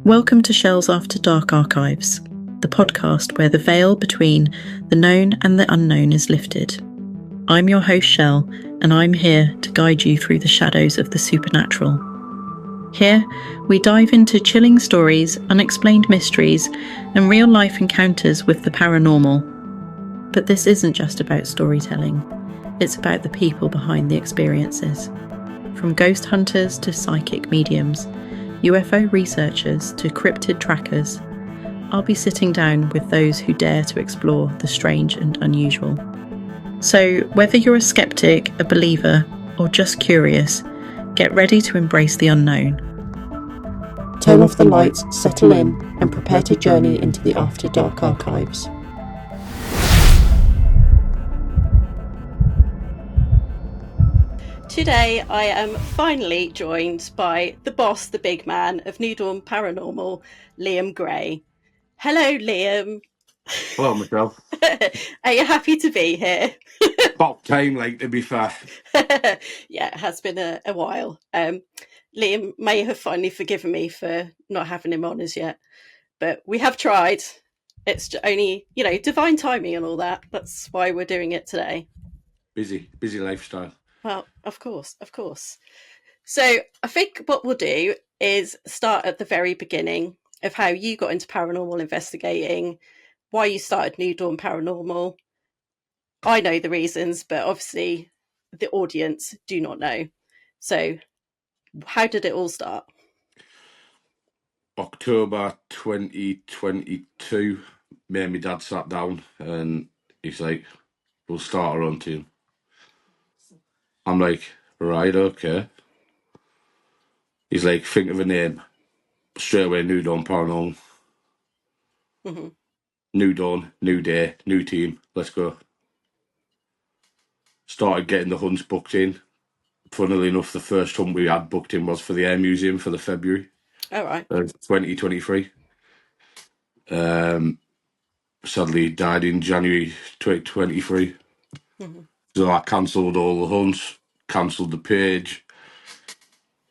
Welcome to Shells After Dark Archives, the podcast where the veil between the known and the unknown is lifted. I'm your host Shell, and I'm here to guide you through the shadows of the supernatural. Here, we dive into chilling stories, unexplained mysteries, and real-life encounters with the paranormal. But this isn't just about storytelling, it's about the people behind the experiences. From ghost hunters to psychic mediums, UFO researchers to cryptid trackers, I'll be sitting down with those who dare to explore the strange and unusual. So, whether you're a skeptic, a believer, or just curious, get ready to embrace the unknown. Turn off the lights, settle in, and prepare to journey into the After Dark archives. Today I am finally joined by the boss, the big man of Dawn Paranormal, Liam Gray. Hello, Liam. Hello, Michelle. Are you happy to be here? About time, like, to be fair. Yeah, it has been a while. Liam may have finally forgiven me for not having him on as yet, but we have tried. It's only, divine timing and all that. That's why we're doing it today. Busy lifestyle. Well, of course. So I think what we'll do is start at the very beginning of how you got into paranormal investigating, why you started New Dawn Paranormal. I know the reasons, but obviously the audience do not know. So how did it all start? October 2022, me and my dad sat down and he's like, we'll start our own team. I'm like, right, okay. He's like, think of a name. Straight away, New Dawn Paranormal. Mm-hmm. New Dawn, new day, new team. Let's go. Started getting the hunts booked in. Funnily enough, the first hunt we had booked in was for the Air Museum for the February. All right. 2023. Sadly died in January 2023. Mm-hmm. So I cancelled all the hunts, cancelled the page,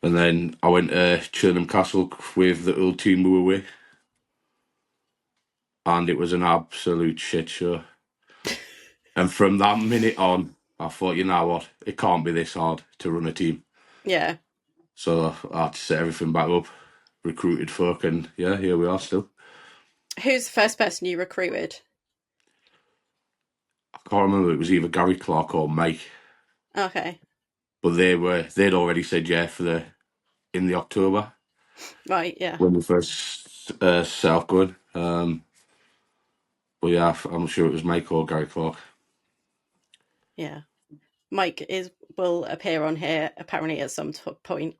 and then I went to Churnham Castle with the old team we were with, and it was an absolute shit show. And from that minute on, I thought, you know what, it can't be this hard to run a team. Yeah. So I had to set everything back up, recruited folk, and yeah, here we are still. Who's the first person you recruited? I can't remember, it was either Gary Clark or Mike. Okay. But they'd already said yeah in the October. Right, yeah. When we first set off going. But yeah, I'm sure it was Mike or Gary Clark. Yeah. Mike will appear on here apparently at some point.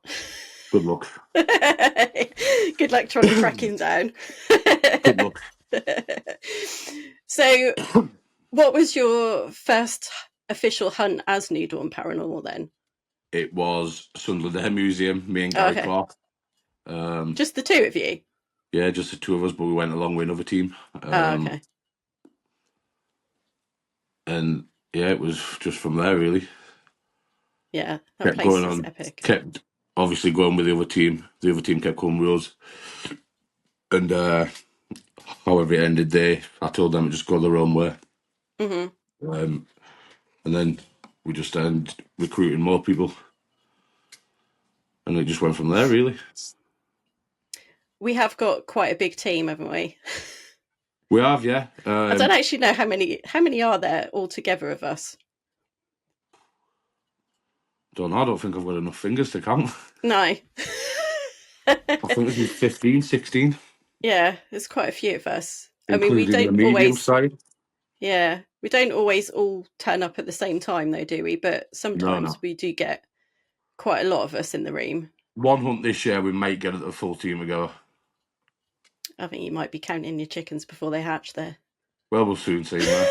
Good luck. Good luck trying to track him down. Good luck. So, what was your first official hunt as New Dawn Paranormal then? It was Sunderland Air Museum, me and Gary Clark. Just the two of you? Yeah, just the two of us, but we went along with another team. Okay. And yeah, it was just from there, really. Yeah, that kept place going is on, epic. Kept obviously going with the other team. The other team kept coming with us. And however it ended, I told them to just go their own way. Mm-hmm. And then we just started recruiting more people. And it just went from there, really. We have got quite a big team, haven't we? We have, yeah. I don't actually know how many are there altogether of us. I don't think I've got enough fingers to count. No. I think it's 15, 16. Yeah, there's quite a few of us. Including we don't the medium always side. Yeah, we don't always all turn up at the same time though, do we? But sometimes No. we do get quite a lot of us in the room. One hunt this year, we might get a full team ago. I think you might be counting your chickens before they hatch there. Well, we'll soon see, man.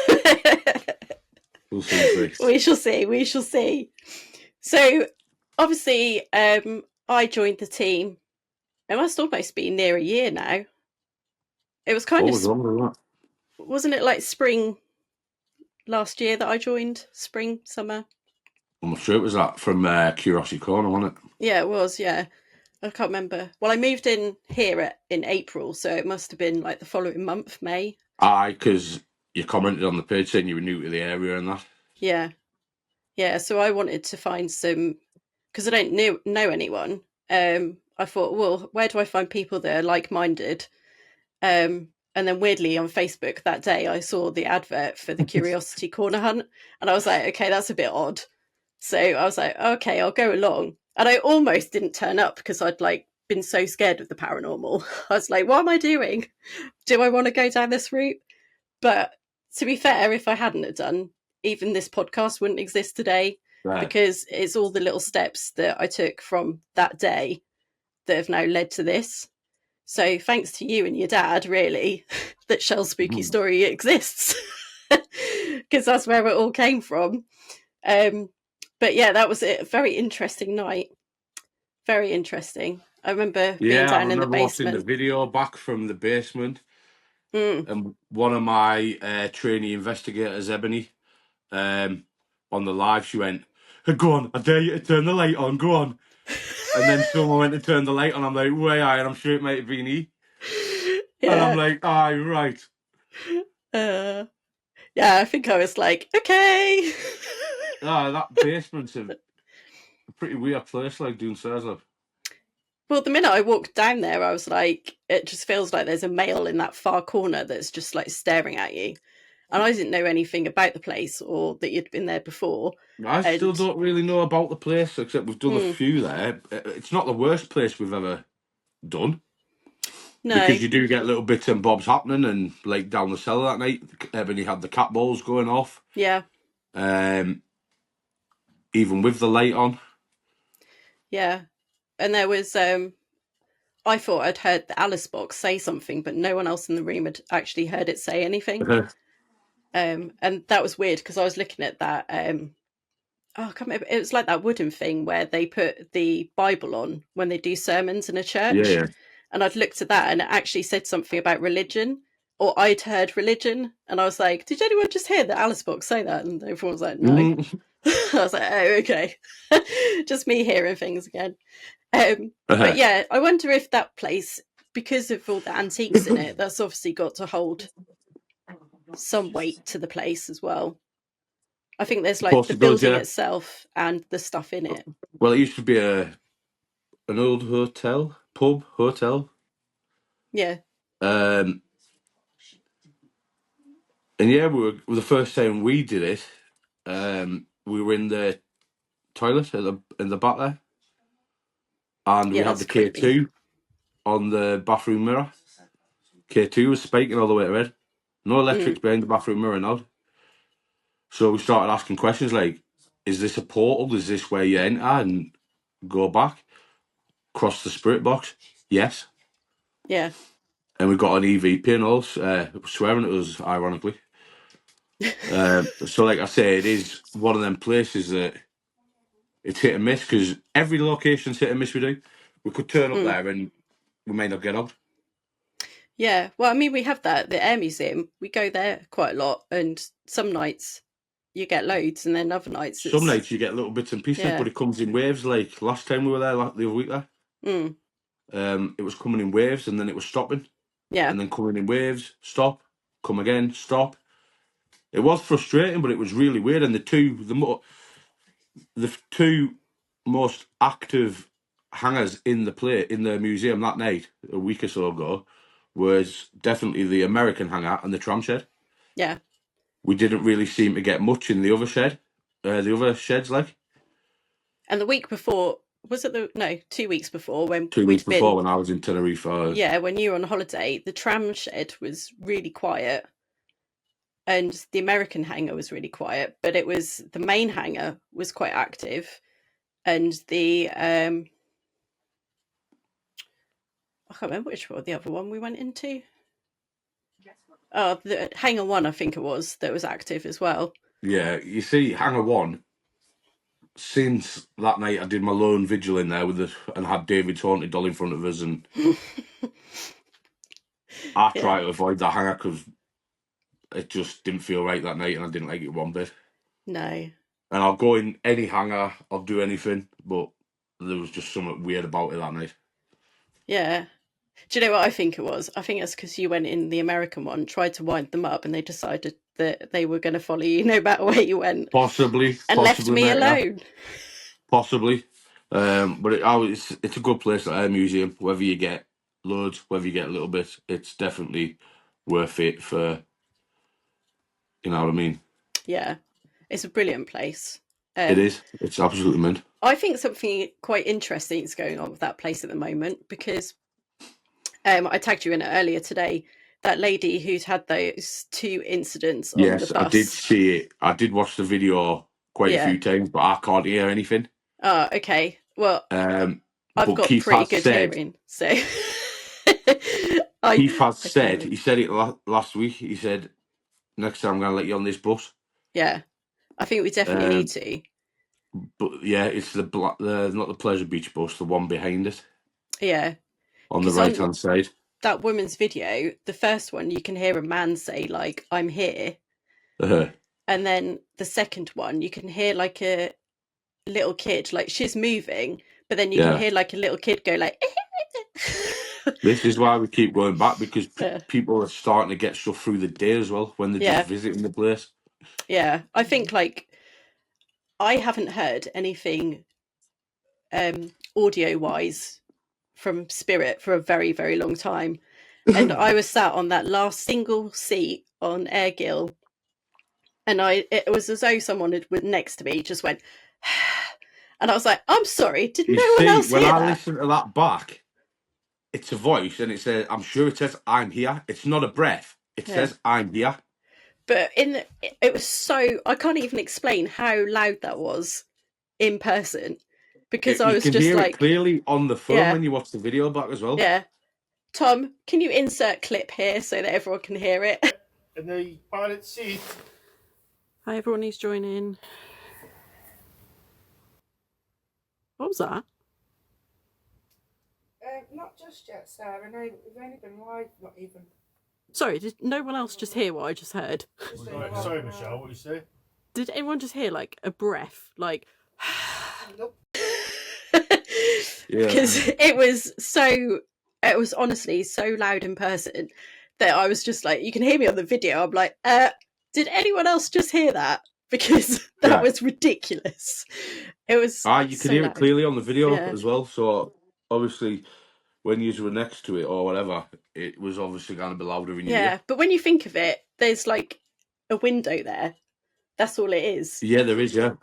We'll soon see. We shall see. So, obviously, I joined the team. It must almost be near a year now. It was kind of longer than that. Wasn't it like spring last year that I joined? Spring, summer? I'm sure it was that from Curiosity Corner, wasn't it? Yeah, it was, yeah. I can't remember. Well, I moved in here in April, so it must have been like the following month, May. Aye, because you commented on the page saying you were new to the area and that. Yeah. Yeah, so I wanted to find some, because I don't know anyone. I thought, well, where do I find people that are like-minded? And then weirdly on Facebook that day, I saw the advert for the Curiosity Corner Hunt, and I was like, okay, that's a bit odd. So I was like, okay, I'll go along. And I almost didn't turn up because I'd like been so scared of the paranormal. I was like, what am I doing? Do I want to go down this route? But to be fair, if I hadn't have done, even this podcast wouldn't exist today, Right. because it's all the little steps that I took from that day that have now led to this. So thanks to you and your dad, really, that Shell's Spooky Story exists, because that's where it all came from. But yeah, that was a very interesting night. Very interesting. I remember being down in the watching the basement. video back from the basement, Mm. and one of my trainee investigators, Ebony, on the live, she went, "Go on, I dare you to turn the light on, go on." And then someone went to turn the light on. I'm like, "Way aye," and I'm sure it might have been he. Yeah. And I'm like, "Aye, right." Yeah, I think I was like, okay. That basement's a pretty weird place, like doing stairs up. Well, the minute I walked down there, I was like, it just feels like there's a male in that far corner that's just like staring at you. And I didn't know anything about the place or that you'd been there before. I still don't really know about the place, except we've done a few there. It's not the worst place we've ever done. No. Because you do get little bits and bobs happening, and like down the cellar that night, Ebony had the cat balls going off. Yeah. Even with the light on. Yeah. And there was, I thought I'd heard the Alice box say something, but no one else in the room had actually heard it say anything. And that was weird because I was looking at that. I can't remember. It was like that wooden thing where they put the Bible on when they do sermons in a church. Yeah. And I'd looked at that and it actually said something about religion, or I'd heard religion. And I was like, did anyone just hear the Alice box say that? And everyone was like, no. I was like, oh, okay. Just me hearing things again. But yeah, I wonder if that place, because of all the antiques in it, that's obviously got to hold some weight to the place as well. I think there's like the building itself and the stuff in it. Well, it used to be an old hotel. Yeah. And yeah, the first time we did it, we were in the toilet in the back there, and we had the K2 on the bathroom mirror. K2 was spiking all the way to red. No electrics behind the bathroom mirror now. So we started asking questions like, is this a portal? Is this where you enter and go back? Cross the spirit box? Yes. Yeah. And we got an EVP and all, swearing at us, ironically. So like I say, it is one of them places that it's hit and miss, because every location's hit and miss we do. We could turn up there and we may not get out. Yeah, well, I mean, we have that, the Air Museum. We go there quite a lot, and some nights you get loads, and then other nights Some nights you get little bits and pieces, but it comes in waves. Like last time we were there, the other week there, it was coming in waves, and then it was stopping. Yeah. And then coming in waves, stop, come again, stop. It was frustrating, but it was really weird. And the two most active hangers in the museum that night, a week or so ago, was definitely the American hangar and the tram shed. Yeah. We didn't really seem to get much in the other sheds, like. And the week before, was it 2 weeks before when 2 weeks before when I was in Tenerife. Yeah, when you were on holiday, the tram shed was really quiet. And the American hangar was really quiet, but it was the main hangar was quite active. And the I can't remember which one, the other one we went into. Oh, the Hangar 1, I think it was, that was active as well. Yeah, you see, Hangar 1, since that night I did my lone vigil in there and had David's haunted doll in front of us, and I try to avoid that hangar because it just didn't feel right that night, and I didn't like it one bit. No. And I'll go in any hangar, I'll do anything, but there was just something weird about it that night. Yeah. Do you know what I think it was? I think it's because you went in the American one, tried to wind them up, and they decided that they were going to follow you no matter where you went, Possibly, and left me mate, yeah. alone. Possibly. But it's a good place, the Air Museum. Whether you get loads, whether you get a little bit, it's definitely worth it for, you know what I mean? Yeah, it's a brilliant place. It is. It's absolutely mint. I think something quite interesting is going on with that place at the moment, because I tagged you in it earlier today. That lady who's had those 2 incidents on the Yes, I did bus. see it. I did watch the video quite a Yeah. few times, but I can't hear anything. Oh, okay. Well, I've But got Keith pretty has good said, hearing, so Keith has I can hear said, it. he said it last week. He said, next time I'm going to let you on this bus. Yeah, I think we definitely need to. But yeah, it's the not the Pleasure Beach bus, the one behind it Yeah, on the 'cause right on hand side. that woman's video, the first one, you can hear a man say, like, "I'm here," Uh, and then the second one, you can hear like a little kid, like she's moving, but then you can yeah, hear like a little kid go like. this is why we keep going back, because Yeah. people are starting to get stuff through the day as well when they're Yeah. just visiting the place. Yeah, I think like I haven't heard anything audio wise from Spirit for a very, very long time. And I was sat on that last single seat on Airgill, and it was as though someone had next to me just went, and I was like, I'm sorry, did You no one see, else when hear I that? listen to that back, it's a voice, and it says, I'm sure it says, I'm here. It's not a breath. It Yeah. says, I'm here. But it was so, I can't even explain how loud that was in person, because I You was can just hear like, it clearly on the phone yeah, when you watch the video back as well. yeah. Tom, can you insert clip here so that everyone can hear it? In the pilot seat. Hi, everyone who's joining. What was that? Not just yet, Sarah. No, we've only been live, not even. Sorry, did no one else just hear what I just heard? Sorry, Michelle, what you say? Did anyone just hear like a breath? Like. Nope. Because it was honestly so loud in person that I was just like, you can hear me on the video. I'm like, did anyone else just hear that? Because that was ridiculous. It was. You so can hear loud. it clearly on the video Yeah. as well. So obviously, when you were next to it or whatever, it was obviously going to be louder in your Yeah, ear. but when you think of it, there's like a window there. That's all it is. Yeah, there is, yeah.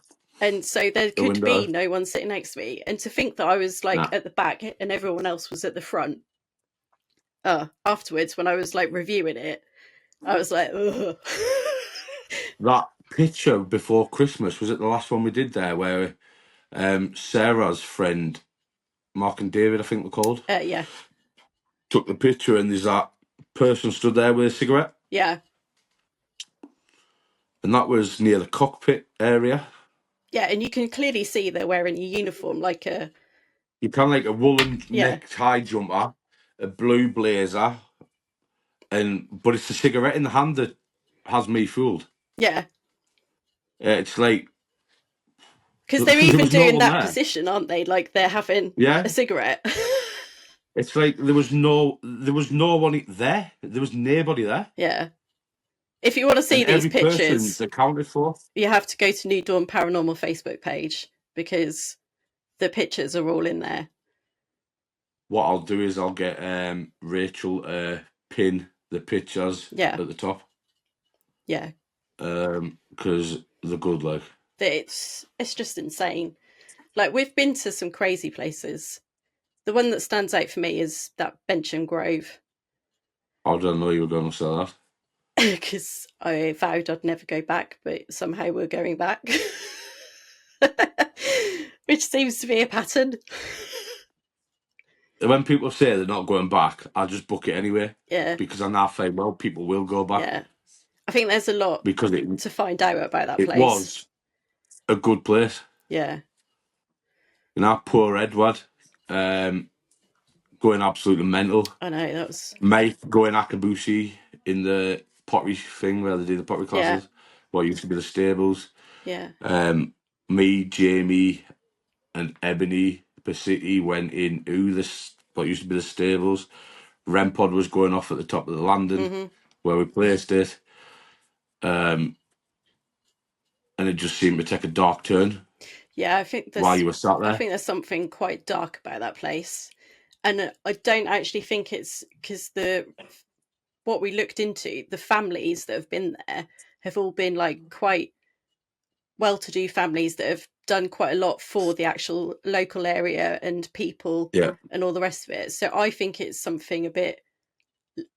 And so there could window. be no one sitting next to me. And to think that I was like at the back and everyone else was at the front. Afterwards, when I was like reviewing it, I was like, ugh. That picture before Christmas, was it the last one we did there, where Sarah's friend, Mark and David, I think they're called, Yeah. took the picture, and there's that person stood there with a cigarette. Yeah. And that was near the cockpit area. Yeah, and you can clearly see they're wearing a uniform, like a... You can like a woolen necktie jumper, a blue blazer, but it's the cigarette in the hand that has me fooled. Yeah. It's like... Because they're even doing that there. position, aren't they? Like they're having a cigarette. It's like there was no one there. There was nobody there. Yeah. If you want to see these pictures, accounted for, you have to go to New Dawn Paranormal Facebook page, because the pictures are all in there. What I'll do is I'll get Rachel pin the pictures at the top. Yeah. Because they're good, like. It's just insane. Like, we've been to some crazy places. The one that stands out for me is that Bencham Grove. I don't know you were going to say that. Because I vowed I'd never go back, but somehow we're going back. Which seems to be a pattern. When people say they're not going back, I just book it anyway. Yeah. Because I now think, well, people will go back. Yeah. I think there's a lot to find out about that place. It was a good place. Yeah. You know, poor Edward, going absolutely mental. I know, that was... Mate going akabushi in the pottery thing where they do the pottery classes. What used to be the stables. Yeah. Me, Jamie, and Ebony Pacitti went in the what used to be the stables. REM pod was going off at the top of the landing where we placed it. And it just seemed to take a dark turn. Yeah, I think while you were sat there. I think there's something quite dark about that place. And I don't actually think it's because what we looked into, the families that have been there have all been like quite well-to-do families that have done quite a lot for the actual local area and people and all the rest of it. So I think it's something a bit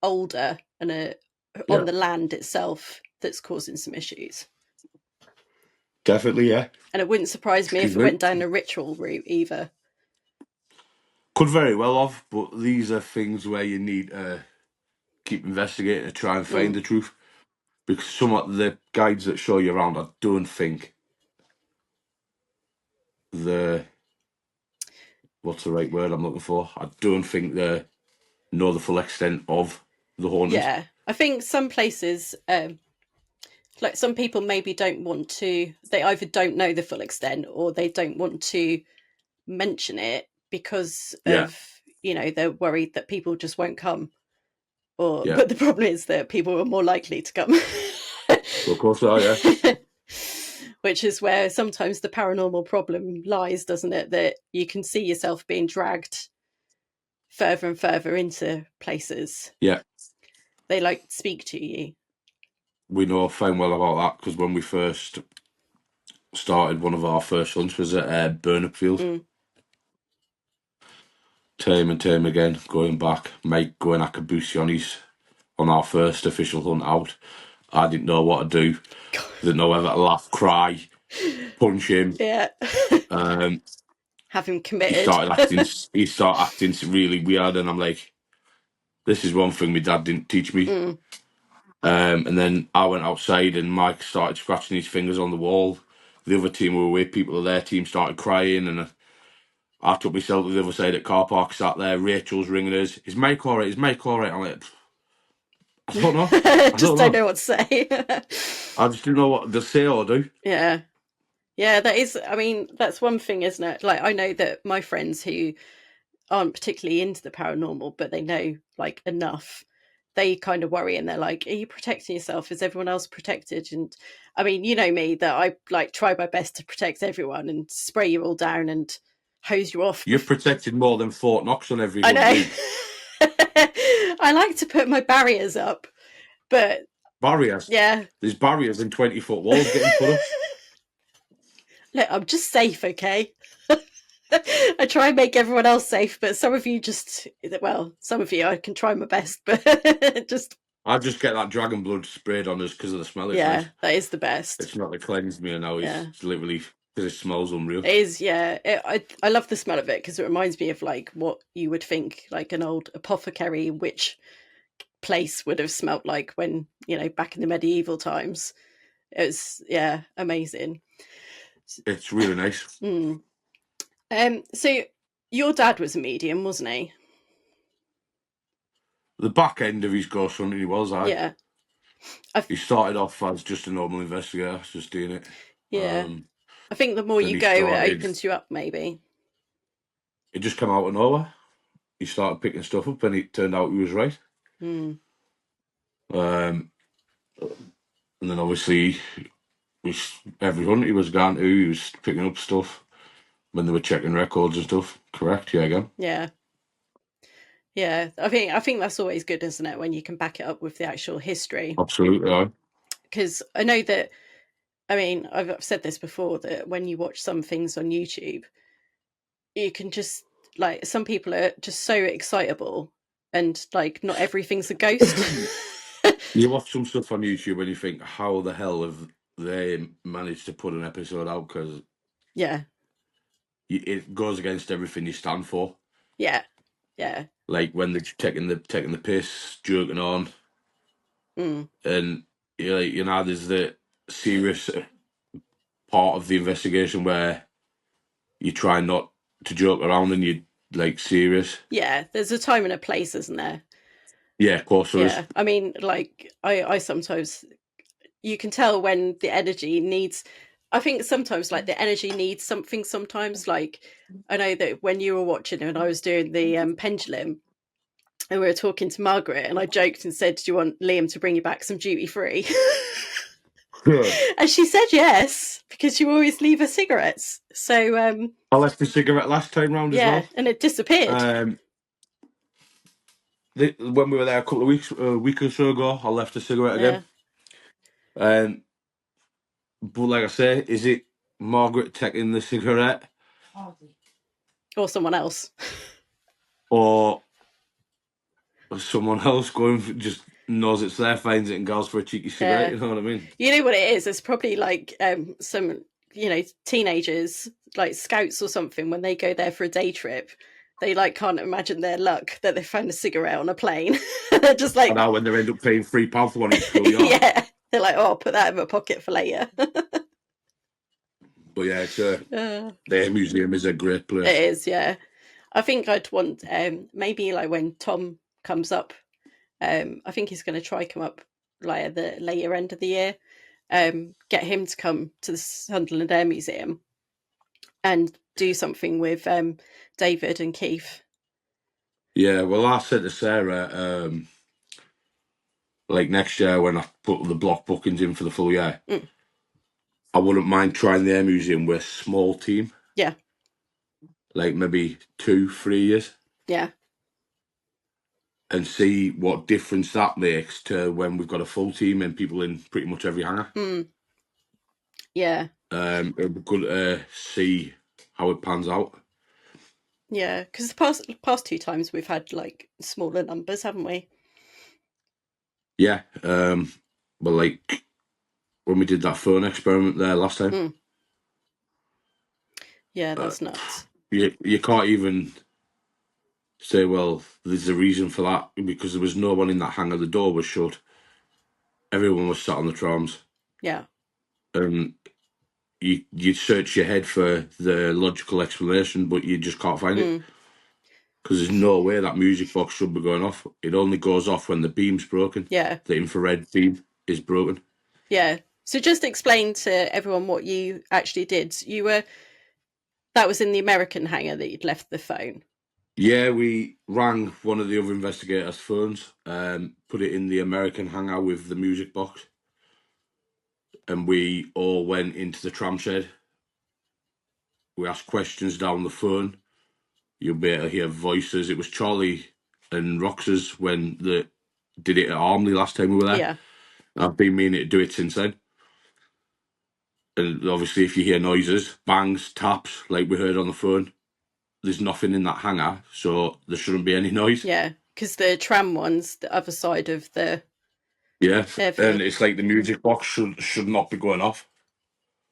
older and on the land itself that's causing some issues. Definitely, yeah. And it wouldn't surprise me if it went down a ritual route either. Could very well have, but these are things where you need to keep investigating to try and find the truth. Because some of the guides that show you around, I don't think what's the right word I'm looking for? I don't think they know the full extent of the hauntings. Yeah, I think some places, like some people maybe don't want to, they either don't know the full extent or they don't want to mention it because of, they're worried that people just won't come. But the problem is that people are more likely to come. Well, of course they are, yeah. Which is where sometimes the paranormal problem lies, doesn't it? That you can see yourself being dragged further and further into places. Yeah. They like speak to you. We know fine well about that because when we first started, one of our first hunts was at Burnopfield. Time and time again, going back, Mike going Akabusi on our first official hunt out. I didn't know what to do. Didn't know whether to laugh, cry, punch him. Yeah. Have him committed. He started acting really weird, and I'm like, this is one thing my dad didn't teach me. And then I went outside, and Mike started scratching his fingers on the wall. The other team were with people of their team started crying, and I took myself to the other side at car park, sat there. Rachel's ringing us. Is Mike all right? Is Mike all right? I'm like, I don't know. I don't know what to say. I just didn't know what to say or do. Yeah. Yeah, that is, I mean, that's one thing, isn't it? Like, I know that my friends who aren't particularly into the paranormal, but they know, like, enough, they kind of worry and they're like, are you protecting yourself? Is everyone else protected? And I mean, you know me, that I like try my best to protect everyone and spray you all down and hose you off. You've protected more than Fort Knox on every I know. I like to put my barriers up, but... Barriers? Yeah. There's barriers and 20-foot walls getting put up. Look, I'm just safe, okay? I try and make everyone else safe, but some of you some of you I can try my best, but just... I just get that dragon blood sprayed on us because of the smell. Yeah, that is the best. It's not to cleanse me now, it's literally because it smells unreal. It is, yeah. I love the smell of it because it reminds me of like what you would think like an old apothecary witch place would have smelt like when, back in the medieval times. It was, amazing. It's really nice. So your dad was a medium, wasn't he? The back end of his ghost hunting, he was. Yeah. He started off as just a normal investigator, just doing it. Yeah. I think the more you go, it opens you up, maybe. It just came out of nowhere. He started picking stuff up, and it turned out he was right. And then obviously, every hunt he was going to, he was picking up stuff when they were checking records and stuff. Correct? Yeah, again. Yeah. Yeah, I think that's always good, isn't it, when you can back it up with the actual history. Absolutely. Because I know that, I mean, I've said this before, that when you watch some things on YouTube, you can just, like, some people are just so excitable and, like, not everything's a ghost. You watch some stuff on YouTube and you think, how the hell have they managed to put an episode out? Because it goes against everything you stand for. Yeah. Like when they're taking the piss, joking on, and there's the serious part of the investigation where you try not to joke around and you're like serious. Yeah, there's a time and a place, isn't there? Yeah, of course there is. I mean, like I sometimes, you can tell when the energy needs. I think sometimes like the energy needs something sometimes. Like I know that when you were watching and I was doing the pendulum and we were talking to Margaret and I joked and said, do you want Liam to bring you back some duty free? Good. And she said yes, because you always leave her cigarettes. So I left the cigarette last time round as well. and it disappeared. When we were there a week or so ago, I left a cigarette again. But like I say, is it Margaret taking the cigarette Or someone else. or someone else just knows it's there, finds it and goes for a cheeky cigarette? You know what I mean? You know what it is? It's probably like some, teenagers, like scouts or something, when they go there for a day trip, they like can't imagine their luck that they found a cigarette on a plane. They're just like, And now when they end up paying £3 for one in school yard. yeah, they're like, oh, I'll put that in my pocket for later. But yeah, it's the Air Museum is a great place. It is, yeah. I think I'd want maybe like when Tom comes up, I think he's going to try come up like at the later end of the year, get him to come to the Sunderland Air Museum and do something with David and Keith. Yeah, well, I said to Sarah, like next year when I put the block bookings in for the full year, I wouldn't mind trying the Air Museum with a small team. Yeah. Like maybe 2-3 years. Yeah. And see what difference that makes to when we've got a full team and people in pretty much every hangar. Yeah. It'd be good to see how it pans out. Yeah, because the past 2 times we've had like smaller numbers, haven't we? Yeah. But like when we did that phone experiment there last time. Yeah, that's nuts. You can't even say, well, there's a reason for that, because there was no one in that hangar. The door was shut. Everyone was sat on the trams. Yeah. And you search your head for the logical explanation, but you just can't find it. Because there's no way that music box should be going off. It only goes off when the beam's broken. Yeah. The infrared beam is broken. Yeah. So just explain to everyone what you actually did. That was in the American hangar that you'd left the phone. Yeah, we rang one of the other investigators' phones, put it in the American hangar with the music box, and we all went into the tram shed. We asked questions down the phone. You'll be able to hear voices. It was Charlie and Rox's when they did it at Armley last time we were there. Yeah. I've been meaning to do it since then. And obviously, if you hear noises, bangs, taps, like we heard on the phone, there's nothing in that hangar, so there shouldn't be any noise. Yeah, because the tram one's the other side of the... Yeah, and it's like the music box should not be going off.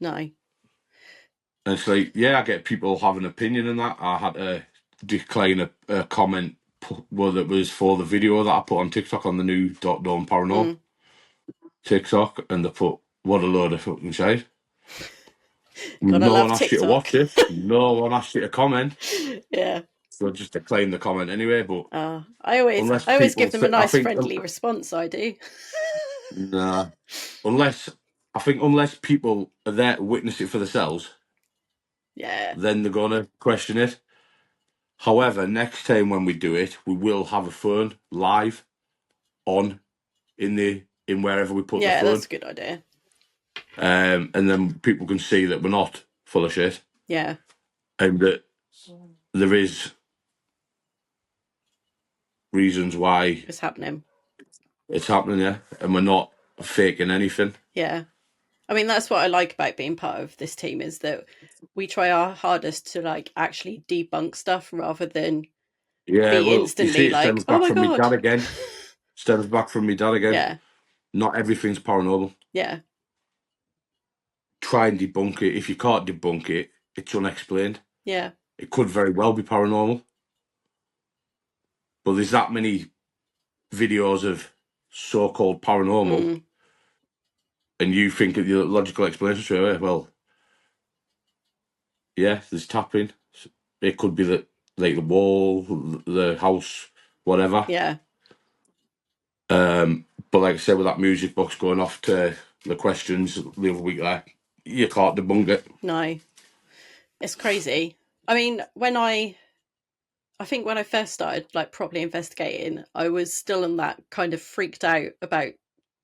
No. And it's like, yeah, I get people have an opinion in that. I had to decline a comment that was for the video that I put on TikTok on the new Dawn Paranormal TikTok, and they put, what a load of fucking shit. No one asked you to watch it. No one asked you to comment. Yeah. So just decline the comment anyway. But I always give them a nice friendly response. I do. Nah, unless people are there to witness it for themselves. Yeah. Then they're gonna question it. However, next time when we do it, we will have a phone live on in wherever we put the phone. Yeah, that's a good idea. And then people can see that we're not full of shit. Yeah. And that there is reasons why it's happening. It's happening, yeah. And we're not faking anything. Yeah. I mean, that's what I like about being part of this team, is that we try our hardest to like actually debunk stuff rather than be instantly like, oh my God. Stems back from me dad again. Yeah. Not everything's paranormal. Yeah. Try and debunk it. If you can't debunk it, it's unexplained. Yeah. It could very well be paranormal. But there's that many videos of so-called paranormal, and you think of the logical explanation straight away. Well, yeah, there's tapping. It could be that, like, the wall, the house, whatever. Yeah. But like I said, with that music box going off to the questions the other week there, you can't debunk it. No, it's crazy. I mean, I think when I first started like properly investigating, I was still in that kind of freaked out about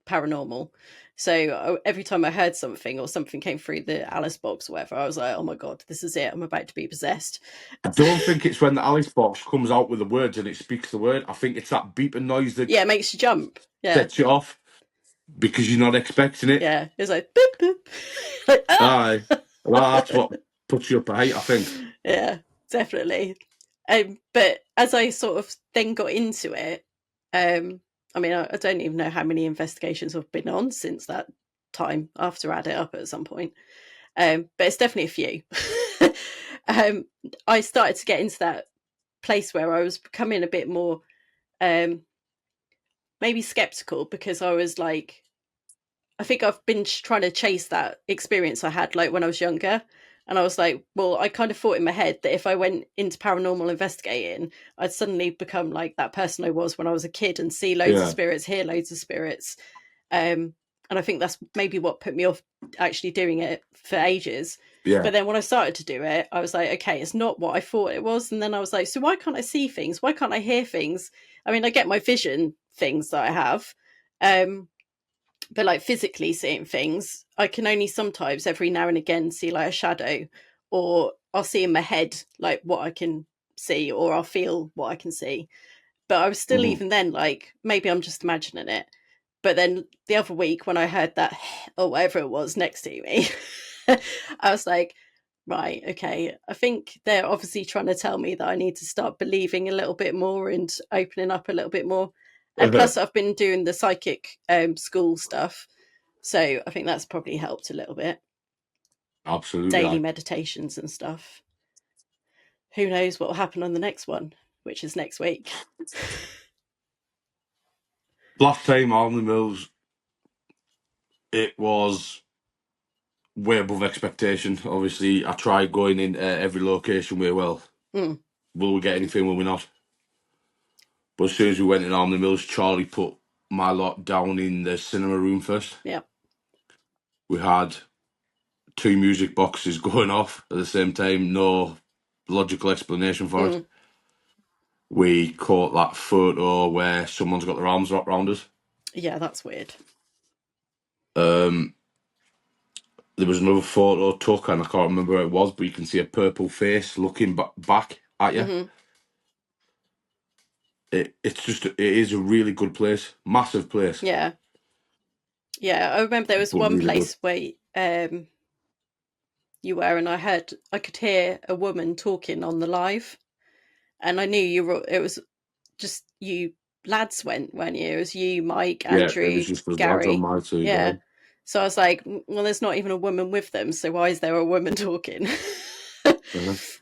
paranormal. So every time I heard something or something came through the Alice box or whatever, I was like, oh my God, this is it. I'm about to be possessed. I don't think it's when the Alice box comes out with the words and it speaks the word. I think it's that beeping noise that Yeah, it makes you jump. Yeah. sets you off because you're not expecting it. Yeah. It's like, boop, boop. Like, ah! Aye. Well, that's what puts you up a height, I think. Yeah, definitely. But as I sort of then got into it, I mean, I don't even know how many investigations I've been on since that time after I add it up at some point. But it's definitely a few. I started to get into that place where I was becoming a bit more maybe skeptical, because I was like, I think I've been trying to chase that experience I had like when I was younger. And I was like, well, I kind of thought in my head that if I went into paranormal investigating, I'd suddenly become like that person I was when I was a kid and see loads of spirits, hear loads of spirits. And I think that's maybe what put me off actually doing it for ages. Yeah. But then when I started to do it, I was like, okay, it's not what I thought it was. And then I was like, so why can't I see things? Why can't I hear things? I mean, I get my vision things that I have. But like physically seeing things, I can only sometimes every now and again see like a shadow, or I'll see in my head like what I can see, or I'll feel what I can see. But I was still even then like, maybe I'm just imagining it. But then the other week when I heard that or whatever it was next to me, I was like, right, okay, I think they're obviously trying to tell me that I need to start believing a little bit more and opening up a little bit more. And plus I've been doing the psychic school stuff. So I think that's probably helped a little bit. Absolutely. Daily meditations and stuff. Who knows what will happen on the next one, which is next week. Last time, Armley Mills, it was way above expectation. Obviously, I tried going in every location where, well, will we get anything, will we not? But as soon as we went in Armley Mills, Charlie put my lot down in the cinema room first. Yeah. We had 2 music boxes going off at the same time, no logical explanation for it. We caught that photo where someone's got their arms wrapped around us. Yeah, that's weird. There was another photo took, and I can't remember where it was, but you can see a purple face looking back at you. It is a really good place, massive place. Yeah. Yeah, I remember there was one really place good. Where you were, and I could hear a woman talking on the live, and I knew it was just you lads weren't you? It was you, Mike, Andrew, it was just Gary. On my two, yeah. So I was like, well, there's not even a woman with them, so why is there a woman talking?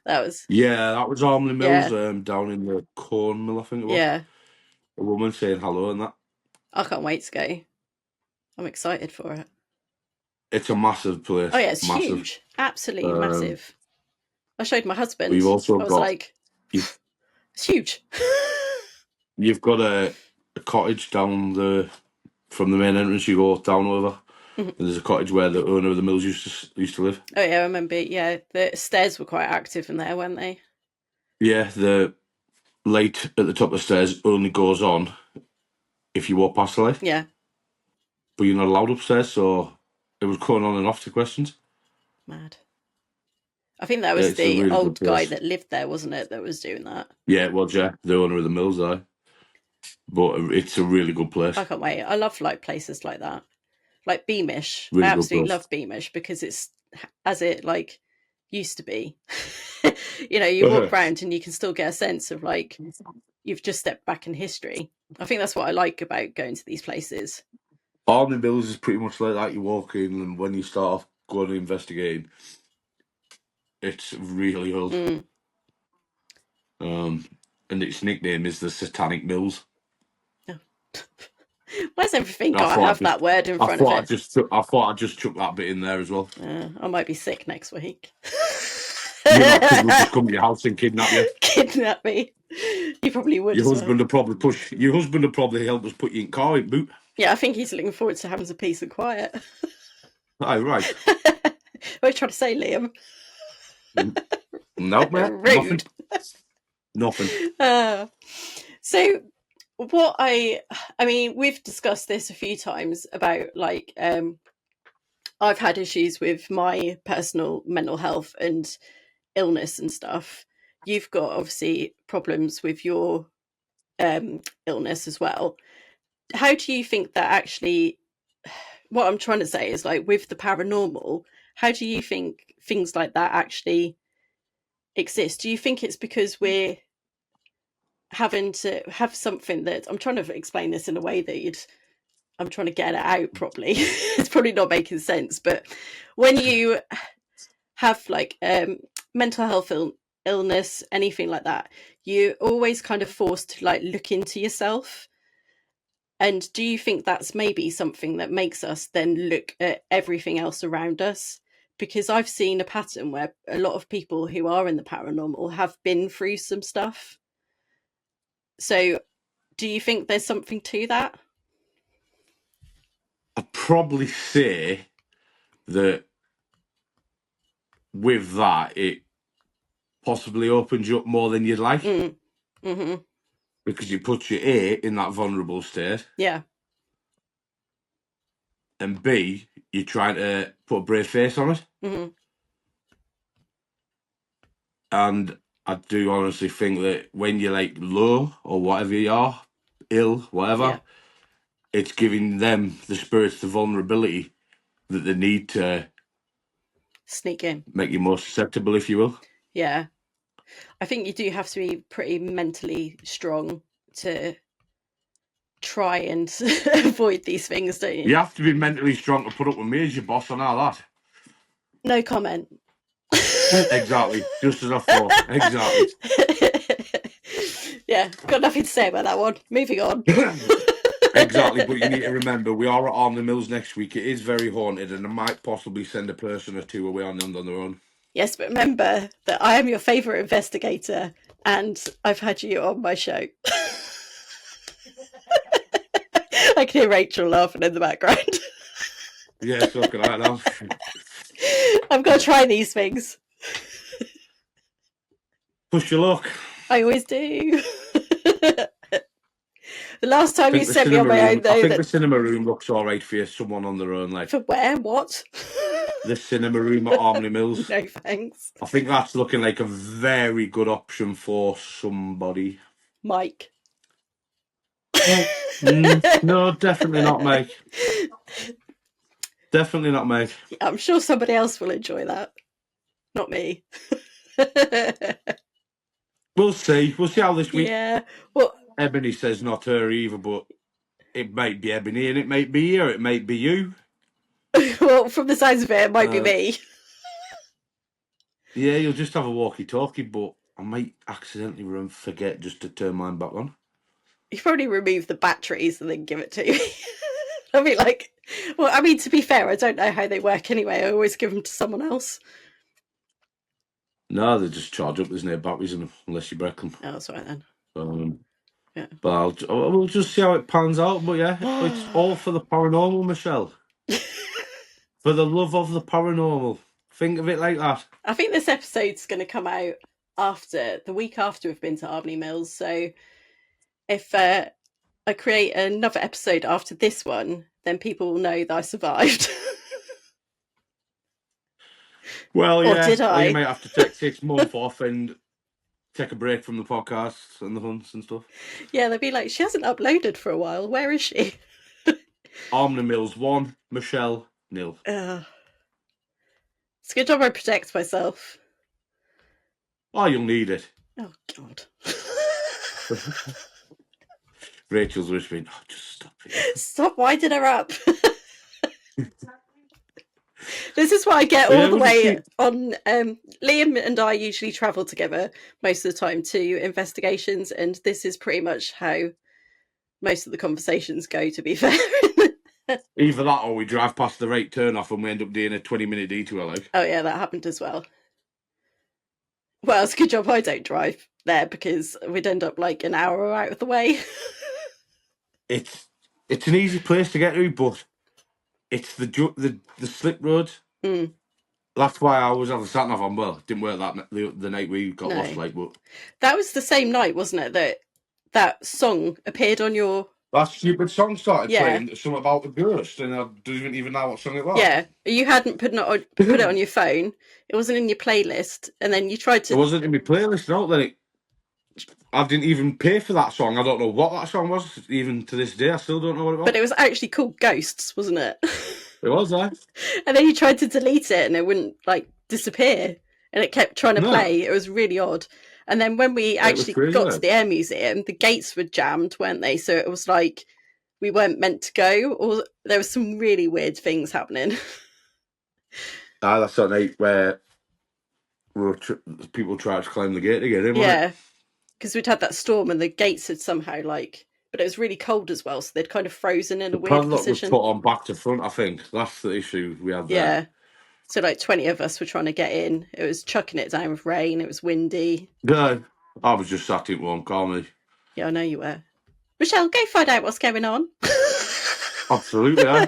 That was Armley Mills, down in the corn mill, I think it was. Yeah. A woman saying hello and that. I can't wait to go. I'm excited for it. It's a massive place. Oh yeah, it's massive. Huge. Absolutely massive. I showed my husband. We've also I was like, it's huge. You've got a cottage down from the main entrance. You go down over, and there's a cottage where the owner of the mills used to live. Oh yeah, I remember. Yeah, the stairs were quite active in there, weren't they? Yeah, the light at the top of the stairs only goes on if you walk past the light. Yeah. But you're not allowed upstairs, so it was going on and off to questions. Mad. I think that was the really old guy that lived there, wasn't it, that was doing that? Yeah, it was, yeah. The owner of the mills there. But it's a really good place. I can't wait. I love like places like that. Like Beamish. Really I absolutely love Beamish because it's as it like used to be. You know, you walk around and you can still get a sense of like you've just stepped back in history. I think that's what I like about going to these places. Armley Mills is pretty much like that. You walk in, and when you start off going investigating, it's really old. And its nickname is the Satanic Mills. Why's everything got to have that word in front of it? I thought I'd just chuck that bit in there as well. I might be sick next week. You're not, because we'll just come to your house and kidnap you. Kidnap me. You probably would. Your husband would probably help us put you in car in boot. Yeah, I think he's looking forward to having a peace and quiet. Aye, right. What are you trying to say, Liam? Nope, mate. Rude. Nothing. So what I mean, we've discussed this a few times about like I've had issues with my personal mental health and illness and stuff. You've got obviously problems with your illness as well. How do you think that actually, what I'm trying to say is like with the paranormal, how do you think things like that actually exist? Do you think it's because we're having to have something that, I'm trying to explain this in a way that I'm trying to get it out properly. It's probably not making sense, but when you have like mental health illness, anything like that, you're always kind of forced to like look into yourself. And do you think that's maybe something that makes us then look at everything else around us? Because I've seen a pattern where a lot of people who are in the paranormal have been through some stuff. So do you think there's something to that? I'd probably say that with that, it possibly opens you up more than you'd like. Mm-hmm. Because it puts you A, in that vulnerable state. Yeah. And B, you're trying to put a brave face on it. Mm-hmm. And I do honestly think that when you're like low or whatever you are, ill, whatever, Yeah. it's giving them the spirits, the vulnerability that they need to Sneak in. make you more susceptible, if you will. Yeah. I think you do have to be pretty mentally strong to try and avoid these things, don't you? You have to be mentally strong to put up with me as your boss on all that. No comment. Exactly. Just as I thought. Exactly. Yeah, got nothing to say about that one. Moving on. Exactly, but you need to remember, we are at Armley Mills next week. It is very haunted, and I might possibly send a person or two away on their own. Yes, but remember that I am your favourite investigator, and I've had you on my show. I can hear Rachel laughing in the background. Yeah, so can I now. I've got to try these things. Push your luck. I always do. The last time you sent me on my own, though. I think the cinema room looks all right for you, someone on their own. Like for where? What? The cinema room at Armley Mills. No thanks. I think that's looking like a very good option for somebody. Mike. No, definitely not Mike. Definitely not Mike. I'm sure somebody else will enjoy that. Not me. We'll see. We'll see how this week. Yeah. Well, Ebony says not her either, but it might be Ebony and it might be you, or it might be you. Well, from the size of it might be me. Yeah, you'll just have a walkie-talkie, but I might accidentally forget just to turn mine back on. You probably remove the batteries and then give it to me. I'll be like, well, I mean, to be fair, I don't know how they work anyway. I always give them to someone else. No, they just charge up. There's no batteries in them unless you break them. Oh, that's right then. Yeah. But we'll just see how it pans out. But yeah, it's all for the paranormal, Michelle. For the love of the paranormal. Think of it like that. I think this episode's going to come out after the week after we've been to Armley Mills. So if I create another episode after this one, then people will know that I survived. Well, yeah. Or did I? Or you might have to take 6 months off and take a break from the podcasts and the hunts and stuff. Yeah, they'll be like, she hasn't uploaded for a while. Where is she? Armley Mills 1, Michelle 0. It's a good job I protect myself. Oh, you'll need it. Oh, God. Rachel's whispering, oh, just stop it. Stop winding her up. This is what I get all the way on. Liam and I usually travel together most of the time to investigations, and this is pretty much how most of the conversations go, to be fair. Either that or we drive past the right turn off and we end up doing a 20-minute detour. Like. Oh, yeah, that happened as well. Well, it's a good job I don't drive there because we'd end up like an hour out of the way. It's an easy place to get to, but it's the slip road. Mm. That's why I always have the sat nav on. Well, it didn't work the night we got lost, like, but That was the same night, wasn't it? That song appeared on your. that stupid song started Yeah. playing, something about a ghost, and I didn't even know what song it was. Yeah, you hadn't put it on your phone. It wasn't in your playlist, and then you tried to. It wasn't in my playlist. No, then I didn't even pay for that song. I don't know what that song was. Even to this day, I still don't know what it was. But it was actually called Ghosts, wasn't it? It was, eh? And then you tried to delete it, and it wouldn't like disappear, and it kept trying to play. It was really odd. And then when we actually got to the Air Museum, the gates were jammed, weren't they? So it was like we weren't meant to go, or there was some really weird things happening. That's that night where people tried to climb the gate again, yeah, because we'd had that storm and the gates had somehow but it was really cold as well, so they'd kind of frozen in a weird position. The padlock was put on back to front, I think. That's the issue we had there. Yeah. So 20 of us were trying to get in. It was chucking it down with rain. It was windy. Yeah, I was just sat in one, call me. Yeah, I know you were. Michelle, go find out what's going on. Absolutely, yeah.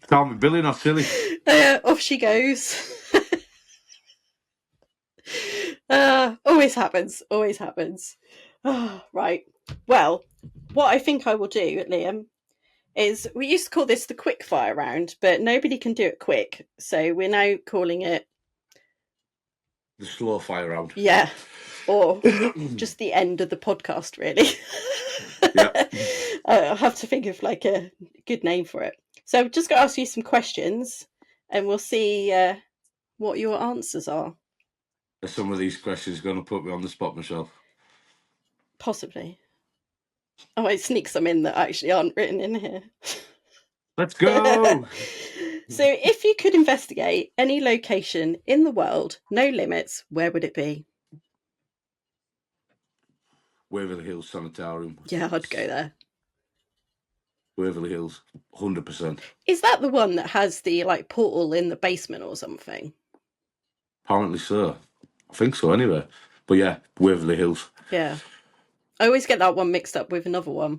Call me Billy, not silly. Off she goes. Always happens. Always happens. Right. Well, what I think I will do, Liam, is we used to call this the quick fire round, but nobody can do it quick. So we're now calling it the slow fire round. Yeah. Or just the end of the podcast, really. Yeah. I'll have to think of a good name for it. So I'm just going to ask you some questions and we'll see what your answers are. Are some of these questions going to put me on the spot, Michelle? Possibly. I might sneak some in that actually aren't written in here. Let's go! So if you could investigate any location in the world, no limits, where would it be? Waverley Hills Sanitarium. Yeah, I'd go there. Waverley Hills, 100%. Is that the one that has the portal in the basement or something? Apparently so. I think so anyway. But yeah, Waverley Hills. Yeah. I always get that one mixed up with another one.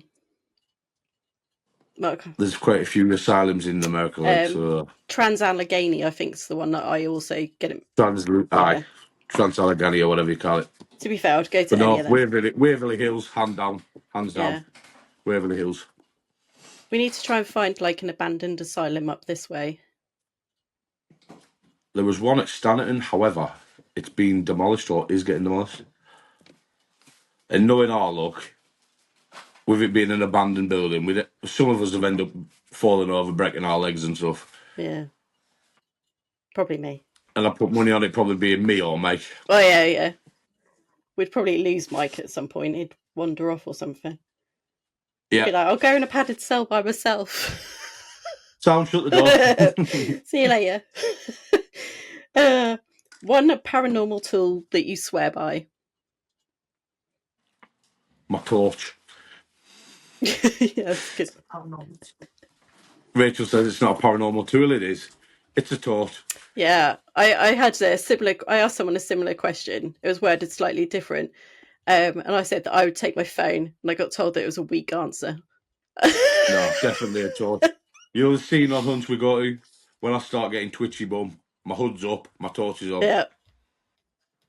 There's quite a few asylums in America. So Trans-Allegheny, I think, is the one that I also get it. Trans-Allegheny or whatever you call it. To be fair, I'd go to any of them. Waverley Hills, hands down. Waverley Hills. We need to try and find an abandoned asylum up this way. There was one at Stannerton, however, it's been demolished or is getting demolished. And knowing our luck, with it being an abandoned building, some of us have ended up falling over, breaking our legs and stuff. Yeah. Probably me. And I put money on it probably being me or Mike. Oh, yeah. We'd probably lose Mike at some point. He'd wander off or something. Yeah. Be like, I'll go in a padded cell by myself. Sound, shut the door. See you later. One paranormal tool that you swear by. My torch. Yeah, that's good. Rachel says it's not a paranormal tool, it is. It's a torch. Yeah, I had I asked someone a similar question. It was worded slightly different. And I said that I would take my phone, and I got told that it was a weak answer. No, definitely a torch. You'll have seen on hunts we go to, when I start getting twitchy bum, my hood's up, my torch is on. Yeah.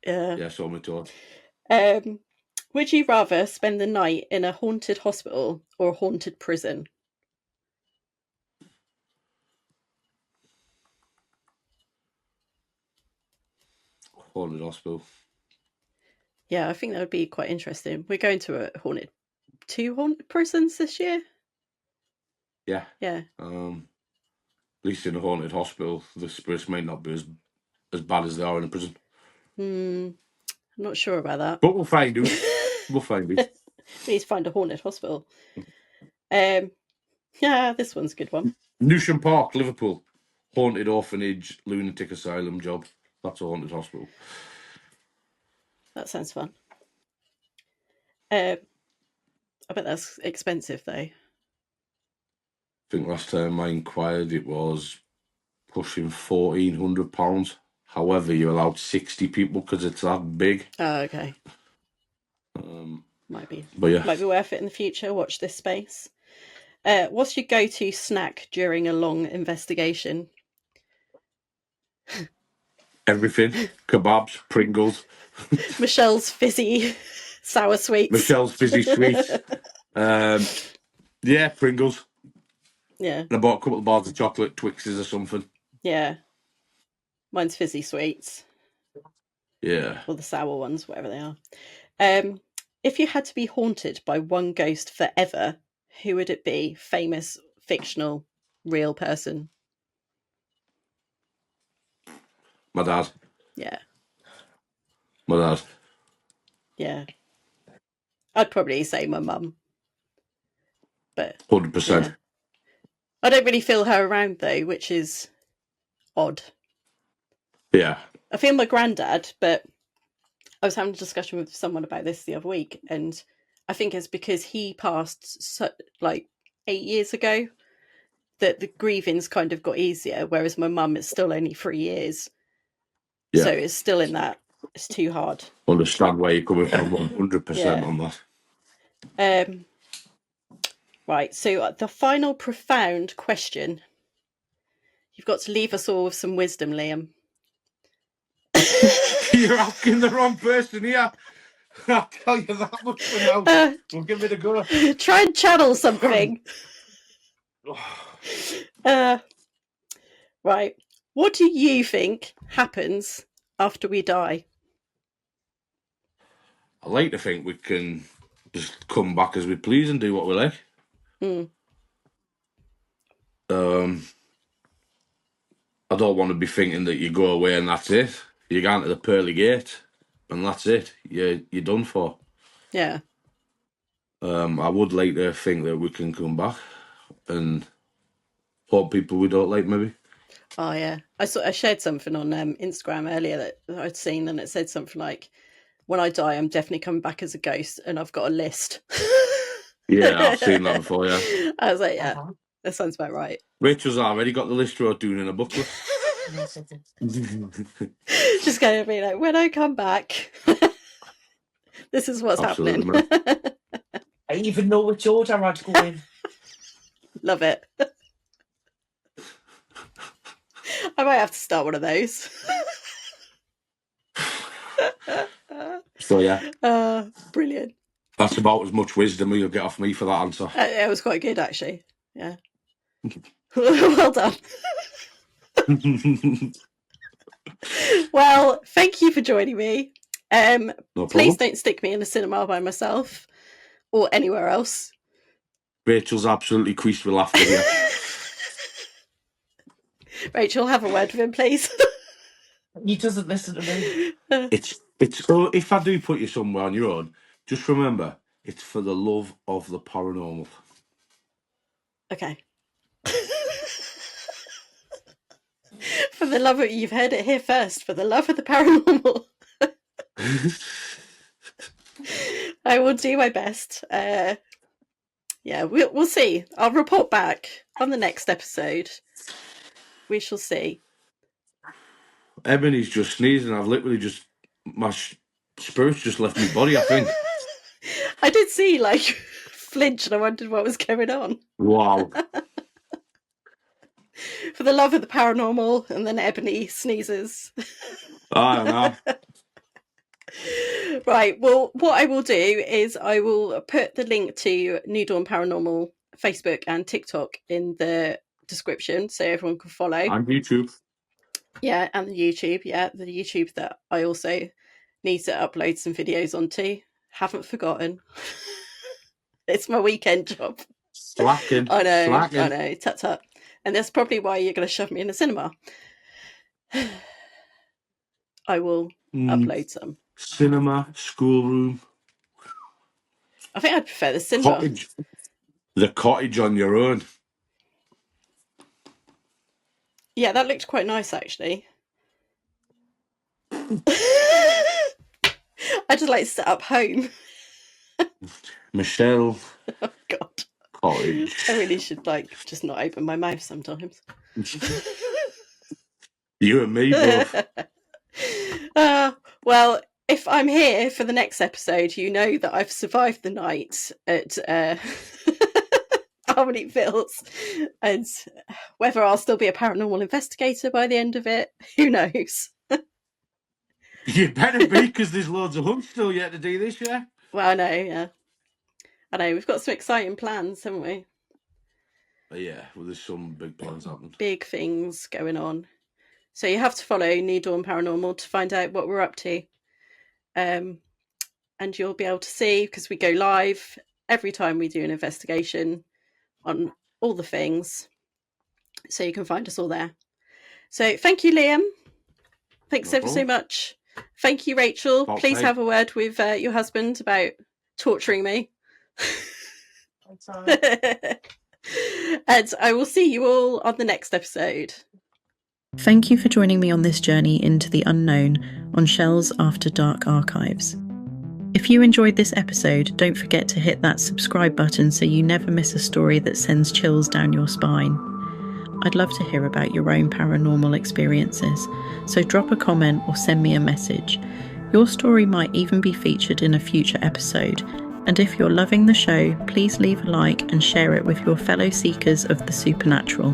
Yeah, so my torch. Would you rather spend the night in a haunted hospital or a haunted prison? Haunted hospital. Yeah, I think that would be quite interesting. We're going to two haunted prisons this year. Yeah. Yeah. At least in a haunted hospital, the spirits may not be as bad as they are in a prison. I'm not sure about that. But we'll find out. We'll find it. We need to find a haunted hospital. Yeah, this one's a good one. Newsham Park, Liverpool. Haunted orphanage, lunatic asylum job. That's a haunted hospital. That sounds fun. I bet that's expensive, though. I think last time I inquired, it was pushing £1,400. However, you're allowed 60 people because it's that big. Oh, okay. Might be worth it in the future. Watch this space. What's your go-to snack during a long investigation? Everything. Kebabs, Pringles, Michelle's fizzy sour sweets. Michelle's fizzy sweets. Yeah, Pringles. Yeah, And I bought a couple of bars of chocolate, Twixes or something. yeah. Mine's fizzy sweets, Yeah. or the sour ones, whatever they are. If you had to be haunted by one ghost forever, who would it be? Famous, fictional, real person? My dad. Yeah, My dad. yeah. I'd probably say my mum, but 100%. yeah. I don't really feel her around though, which is odd. Yeah. I feel my granddad, but I was having a discussion with someone about this the other week, and I think it's because he passed like 8 years ago that the grieving's kind of got easier, whereas my mum is still only 3 years. Yeah. So it's still in that. It's too hard. Understand where you're coming from 100% Yeah. on that. Right. So the final profound question. You've got to leave us all with some wisdom, Liam. You're asking the wrong person here. I'll tell you that much for now. We'll give it a go. Try and channel something. Right. What do you think happens after we die? I like to think we can just come back as we please and do what we like. I don't want to be thinking that you go away and that's it. You're going to the pearly gate and that's it. You're done for. Yeah. I would like to think that we can come back and hope people we don't like, maybe. Oh yeah. I shared something on Instagram earlier that I'd seen, and it said something like, "When I die, I'm definitely coming back as a ghost, and I've got a list." Yeah, I've seen that before. Yeah. I was like, yeah, that sounds about right. Rachel's already got the list wrote down in a booklet. Just going to be like, when I come back, this is what's Absolutely, happening. I even know which order I'd go in. Love it. I might have to start one of those. So yeah, brilliant. that's about as much wisdom you'll get off me for that answer. It was quite good, actually. Yeah. Well done. Well, thank you for joining me. No Please problem. don't stick me in a cinema by myself or anywhere else. Rachel's absolutely creased with laughter here. Rachel, have a word with him, please. He doesn't listen to me. It's so if I do put you somewhere on your own, just remember it's for the love of the paranormal. Okay. For the love of, you've heard it here first, for the love of the paranormal. I will do my best. Yeah, we'll see. I'll report back on the next episode. We shall see. Ebony's just sneezing. I've literally just my spirit's just left my body, I think. I did see like flinch, and I wondered what was going on. Wow. For the love of the paranormal, and then Ebony sneezes. I don't know. Right, well, what I will do is I will put the link to New Dawn Paranormal Facebook and TikTok in the description so everyone can follow. And YouTube. Yeah, and the YouTube. Yeah, the YouTube that I also need to upload some videos onto. Haven't forgotten. It's my weekend job. Slacking. I know, Slacking. I know, tut tut. And that's probably why you're going to shove me in a cinema. I will upload some. Cinema, schoolroom. I think I'd prefer the cinema. Cottage. The cottage on your own. Yeah, that looked quite nice, actually. I just like set up home. Michelle. Oh God. Cottage. I really should just not open my mouth sometimes. You and me both. Well, if I'm here for the next episode, you know that I've survived the night at Armley Fields, and whether I'll still be a paranormal investigator by the end of it, who knows? You better be, because there's loads of hunts still yet to do this year. Well, I know, yeah. I know, we've got some exciting plans, haven't we? Yeah, well, there's some big plans happening. Big things going on. So you have to follow New Dawn Paranormal to find out what we're up to. And you'll be able to see, because we go live every time we do an investigation on all the things. So you can find us all there. So thank you, Liam. Thanks No ever so problem. much. Thank you, Rachel. About Please time. have a word with your husband about torturing me. And I will see you all on the next episode. Thank you for joining me on this journey into the unknown on Shell's After Dark archives. If you enjoyed this episode, don't forget to hit that subscribe button so you never miss a story that sends chills down your spine. I'd love to hear about your own paranormal experiences, so drop a comment or send me a message. Your story might even be featured in a future episode, and if you're loving the show, please leave a like and share it with your fellow seekers of the supernatural.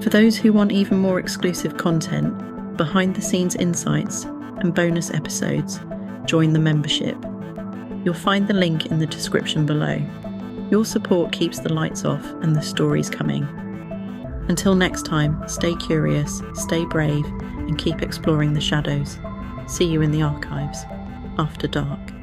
For those who want even more exclusive content, behind-the-scenes insights, and bonus episodes, join the membership. You'll find the link in the description below. Your support keeps the lights off and the stories coming. Until next time, stay curious, stay brave, and keep exploring the shadows. See you in the archives, after dark.